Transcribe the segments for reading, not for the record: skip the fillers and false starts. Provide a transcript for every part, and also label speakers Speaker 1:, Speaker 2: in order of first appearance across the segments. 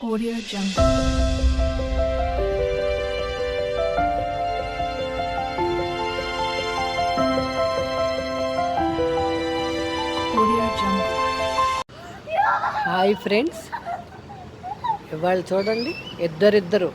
Speaker 1: Audio Jungle.
Speaker 2: Hi friends, ఇవాళ చూడండి ఇద్దరిద్దరు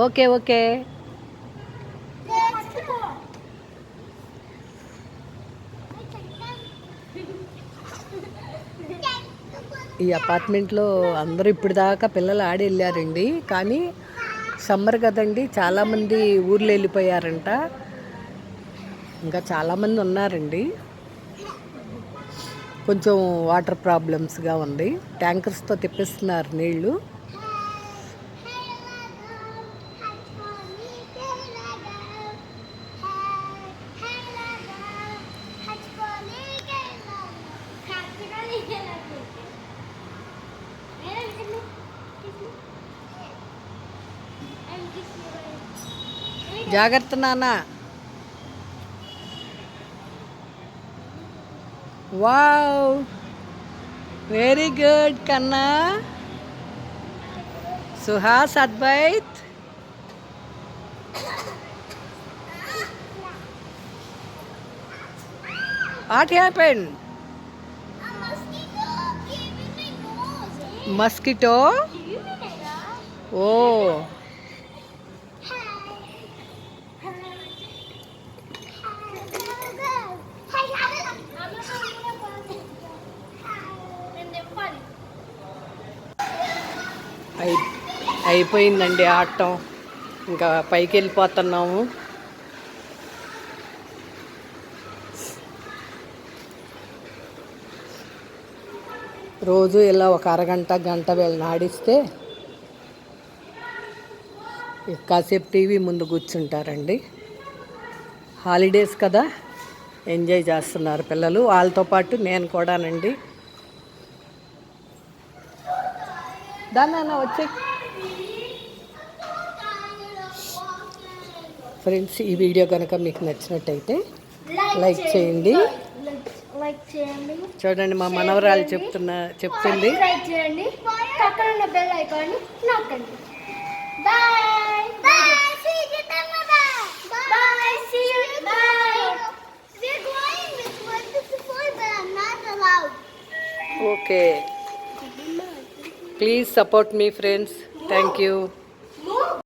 Speaker 2: ఓకే ఓకే ఈ అపార్ట్మెంట్లో అందరూ ఇప్పటిదాకా పిల్లలు ఆడి వెళ్ళారండి. కానీ సమ్మర్ కదండి, చాలామంది ఊర్లు వెళ్ళిపోయారంట. ఇంకా చాలామంది ఉన్నారండి. కొంచెం వాటర్ ప్రాబ్లమ్స్గా ఉంది. ట్యాంకర్స్తో తెప్పిస్తున్నారు నీళ్ళు. జాగ్రత్త నాన్న. వావ్, వెరీ గుడ్ కన్నా. Suhas, Advait. What happened? Mosquito. ఓ, అయిపోయిందండి ఆడటం. ఇంకా పైకి వెళ్ళిపోతున్నాము. రోజు ఇలా ఒక గంట వీళ్ళని ఆడిస్తే కాసేపు టీవీ ముందు కూర్చుంటారండి. హాలిడేస్ కదా, ఎంజాయ్ చేస్తున్నారు పిల్లలు. వాళ్ళతో పాటు నేను కూడానండి. దాన్ని వచ్చే ఫ్రెండ్స్, ఈ వీడియో కనుక మీకు నచ్చినట్టయితే లైక్ చేయండి. చూడండి, మా మనవరాలు చెప్తుంది. Okay, please support me friends. Thank you.